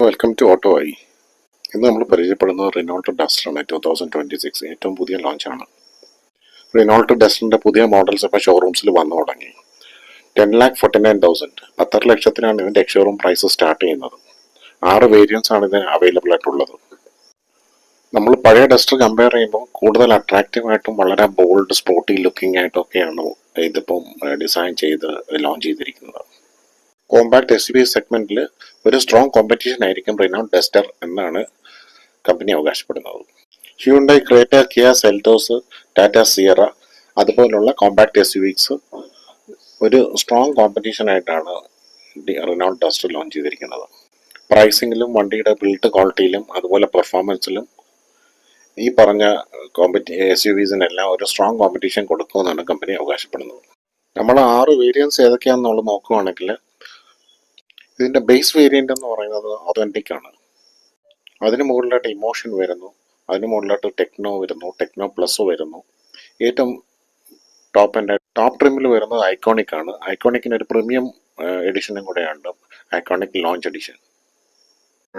Welcome to auto I. ഇന്ന് നമ്മൾ പരിചയപ്പെടുന്നത് റിനോൾട്ട് ഡസ്റ്ററാണ്. 2026 ഏറ്റവും പുതിയ ലോഞ്ചാണ്. റിനോൾട്ട് ഡസ്റ്ററിൻ്റെ പുതിയ മോഡൽസ് ഇപ്പോൾ ഷോറൂംസിൽ വന്നു തുടങ്ങി. 10,49,000 10,00,000 ഇതിൻ്റെ എക്സ്ഷോറൂം പ്രൈസ് സ്റ്റാർട്ട് ചെയ്യുന്നത്. 6 വേരിയൻസ് ആണ് ഇതിന് അവൈലബിൾ ആയിട്ടുള്ളത്. നമ്മൾ പഴയ ഡസ്റ്റർ കമ്പയർ ചെയ്യുമ്പോൾ കൂടുതൽ അട്രാക്റ്റീവായിട്ടും വളരെ ബോൾഡ് സ്പോർട്ടി ലുക്കിംഗ് ആയിട്ടൊക്കെയാണ് ഇതിപ്പം ഡിസൈൻ ചെയ്ത് ലോഞ്ച് ചെയ്തിരിക്കുന്നത്. കോമ്പാക്ട് എസ് യു വി സെഗ്മെന്റിൽ ഒരു സ്ട്രോങ് കോമ്പറ്റീഷൻ ആയിരിക്കും റിനോൾട്ട് ഡസ്റ്റർ എന്നാണ് കമ്പനി അവകാശപ്പെടുന്നത്. Hyundai Creta, Kia Seltos, Tata Sierra അതുപോലുള്ള കോമ്പാക്ട് എസ് യു വിസ് ഒരു സ്ട്രോങ് കോമ്പറ്റീഷൻ ആയിട്ടാണ് റിനോൾട്ട് ഡസ്റ്റർ ലോഞ്ച് ചെയ്തിരിക്കുന്നത്. പ്രൈസിങ്ങിലും വണ്ടിയുടെ ബിൽഡ് ക്വാളിറ്റിയിലും അതുപോലെ പെർഫോമൻസിലും ഈ പറഞ്ഞ എസ് യു വിസിനെല്ലാം ഒരു സ്ട്രോങ് കോമ്പറ്റീഷൻ കൊടുക്കുമെന്നാണ് കമ്പനി അവകാശപ്പെടുന്നത്. നമ്മൾ 6 വേരിയൻസ് ഏതൊക്കെയാണെന്നുള്ളത് നോക്കുകയാണെങ്കിൽ ഇതിൻ്റെ ബേസ് വേരിയൻ്റ് എന്ന് പറയുന്നത് ഒതൻറ്റിക് ആണ്. അതിന് മുകളിലായിട്ട് ഇമോഷൻ വരുന്നു, അതിന് മുകളിലായിട്ട് ടെക്നോ വരുന്നു, ടെക്നോ പ്ലസ് വരുന്നു. ഏറ്റവും ടോപ്പ് ട്രിമ്മിൽ വരുന്നത് ഐക്കോണിക് ആണ്. ഐക്കോണിക്കിന് ഒരു പ്രീമിയം എഡിഷനും കൂടെയുണ്ട്, iconic launch edition.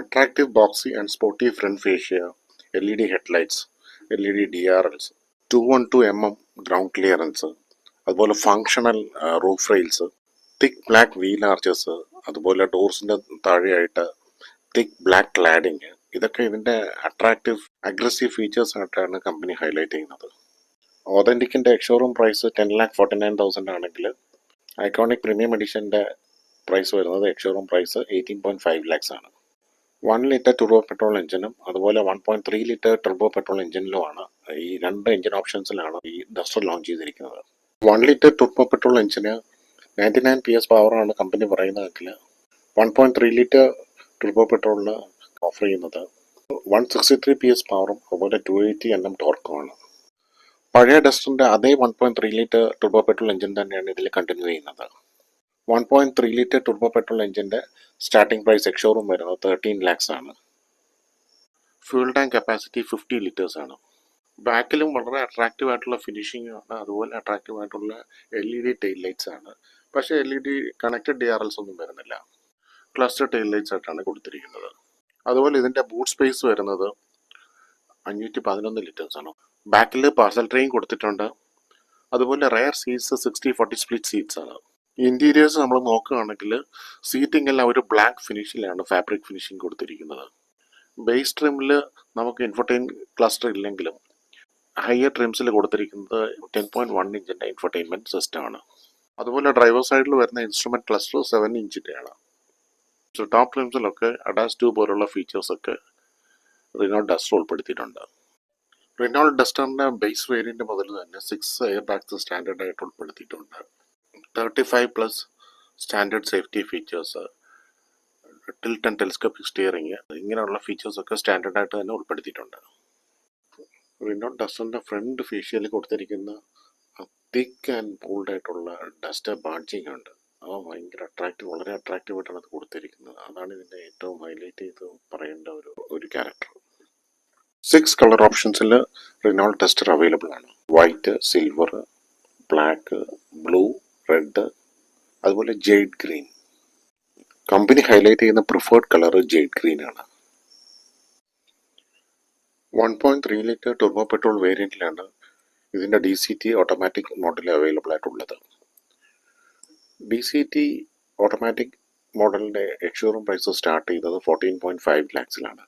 Attractive boxy and sporty front fascia, LED headlights, LED DRLs, 212 mm ground clearance, അതുപോലെ functional roof rails, thick black wheel arches, അതുപോലെ ഡോർസിൻ്റെ താഴെയായിട്ട് തിക്ക് ബ്ലാക്ക് ക്ലാഡിങ്. ഇതൊക്കെ ഇതിൻ്റെ അട്രാക്റ്റീവ് അഗ്രസീവ് ഫീച്ചേഴ്സ് ആയിട്ടാണ് കമ്പനി ഹൈലൈറ്റ് ചെയ്യുന്നത്. ഓതൻറ്റിക്കിൻ്റെ ex showroom price 10,49,000 ആണെങ്കിൽ ഐക്കോണിക് പ്രീമിയം എഡിഷൻ്റെ പ്രൈസ് വരുന്നത് എക്സ്ഷോറൂം പ്രൈസ് 18.5 lakhs ആണ്. 1 ലിറ്റർ ടുർബോ പെട്രോൾ എഞ്ചിനും അതുപോലെ 1.3 ലിറ്റർ ടുർബോ പെട്രോൾ എഞ്ചിനിലുമാണ് ഈ 2 എഞ്ചിൻ ഓപ്ഷൻസിലാണ് ഈ ഡസ്റ്റർ ലോഞ്ച് ചെയ്തിരിക്കുന്നത്. 1 ലിറ്റർ ടുർബോ പെട്രോൾ എഞ്ചിന് 99 PS പവറാണ് കമ്പനി പറയുന്നതെങ്കിൽ 1.3 ലിറ്റർ ടുർബോ പെട്രോളിന് ഓഫർ ചെയ്യുന്നത് 163 PS പവറും അതുപോലെ 280 Nm ടോർക്കുമാണ്. പഴയ ഡസ്റ്ററിൻ്റെ അതേ 1.3 ലിറ്റർ ടുർബോ പെട്രോൾ എഞ്ചിൻ തന്നെയാണ് ഇതിൽ കണ്ടിന്യൂ ചെയ്യുന്നത്. 1.3 ലിറ്റർ ടുർബോ പെട്രോൾ എഞ്ചിൻ്റെ സ്റ്റാർട്ടിംഗ് പ്രൈസ് എക്സ്ഷോറൂം വരുന്നത് 13 lakhs ആണ്. ഫ്യൂൽ ടാങ്ക് കപ്പാസിറ്റി 50 liters ആണ്. ബാക്കിലും വളരെ അട്രാക്റ്റീവ് ആയിട്ടുള്ള ഫിനിഷിംഗ് ആണ്, അതുപോലെ അട്രാക്റ്റീവ് ആയിട്ടുള്ള LED ടെയിൽ ലൈറ്റ്സ് ആണ്. പക്ഷേ LED കണക്റ്റഡ് DRLs ഒന്നും വരുന്നില്ല, ക്ലസ്റ്റർ ടെയിൽ ലൈറ്റ്സ് ആയിട്ടാണ് കൊടുത്തിരിക്കുന്നത്. അതുപോലെ ഇതിൻ്റെ ബൂട്ട് സ്പേസ് വരുന്നത് 511 liters ആണ്. ബാക്കിൽ പാർസൽ ട്രെയിൻ കൊടുത്തിട്ടുണ്ട്. അതുപോലെ റയർ സീറ്റ്സ് 60-40 സ്പ്ലിറ്റ് സീറ്റ്സ് ആണ്. ഇൻറ്റീരിയേഴ്സ് നമ്മൾ നോക്കുകയാണെങ്കിൽ സീറ്റിംഗ് എല്ലാം ഒരു ബ്ലാക്ക് ഫിനിഷിലാണ് ഫാബ്രിക് ഫിനിഷിംഗ് കൊടുത്തിരിക്കുന്നത്. ബേസ് ട്രിമിൽ നമുക്ക് ഇൻഫർടൈൻ ക്ലസ്റ്റർ ഇല്ലെങ്കിലും ഹയർ ട്രിംസിൽ കൊടുത്തിരിക്കുന്നത് 10.1 ഇഞ്ചിൻ്റെ ഇൻഫർടൈൻമെൻറ്റ് സിസ്റ്റം ആണ്. അതുപോലെ ഡ്രൈവർ സൈഡിൽ വരുന്ന ഇൻസ്ട്രുമെൻറ്റ് ക്ലസ്റ്റർ 7 ഇഞ്ചിൻ്റെയാണ്. ടോപ്പ് ട്രിംസിലൊക്കെ അഡാസ് 2 പോലുള്ള ഫീച്ചേഴ്സൊക്കെ റിനോൾട്ട് ഡസ്റ്റർ ഉൾപ്പെടുത്തിയിട്ടുണ്ട്. റിനോൾട്ട് ഡസ്റ്ററിൻ്റെ ബേസ് വേരിയൻ്റ് മുതൽ തന്നെ 6 എയർ ബാഗ്സ് സ്റ്റാൻഡേർഡ് ആയിട്ട് ഉൾപ്പെടുത്തിയിട്ടുണ്ട്. 35+ standard safety features, tilt and telescopic steering, ഇങ്ങനെയുള്ള ഫീച്ചേഴ്സൊക്കെ സ്റ്റാൻഡേർഡായിട്ട് തന്നെ ഉൾപ്പെടുത്തിയിട്ടുണ്ട്. റിനോൾട്ട് ഡസ്റ്ററിൻ്റെ ഫ്രണ്ട് ഫേഷ്യയിൽ കൊടുത്തിരിക്കുന്ന തിക്ക് ആൻഡ് ബോൾഡ് ആയിട്ടുള്ള ഡസ്റ്റർ ബാഡ്ജിങ് ഉണ്ട്. ഭയങ്കര അട്രാക്റ്റീവ്, വളരെ അട്രാക്റ്റീവായിട്ടാണ് അത് കൊടുത്തിരിക്കുന്നത്. അതാണ് ഇതിൻ്റെ ഏറ്റവും ഹൈലൈറ്റ് ചെയ്ത് പറയേണ്ട ഒരു ക്യാരക്ടർ. 6 കളർ ഓപ്ഷൻസിൽ റിനോൾട്ട് ഡസ്റ്റർ അവൈലബിൾ ആണ്. White, silver, black, blue, red, അതുപോലെ ജെയ്ഡ് ഗ്രീൻ. കമ്പനി ഹൈലൈറ്റ് ചെയ്യുന്ന പ്രിഫേർഡ് കളർ ജെയ്ഡ് ഗ്രീൻ ആണ്. 1.3 ലിറ്റർ ടുർബോ പെട്രോൾ വേരിയൻറ്റിലാണ് ഇതിൻ്റെ DCT ഓട്ടോമാറ്റിക് മോഡൽ അവൈലബിൾ ആയിട്ടുള്ളത്. DCT ഓട്ടോമാറ്റിക് മോഡലിൻ്റെ എക്സ്ഷോറൂം പ്രൈസ് സ്റ്റാർട്ട് ചെയ്തത് 14.5 lakhs-ലാണ്.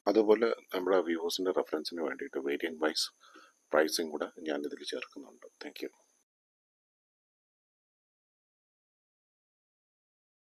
അതുപോലെ നമ്മുടെ വ്യൂവേഴ്സിൻ്റെ റെഫറൻസിന് വേണ്ടിയിട്ട് വേരിയൻറ്റ് വൈസ് പ്രൈസിങ് കൂടെ ഞാനിതിൽ ചേർക്കുന്നുണ്ട്. Thank you.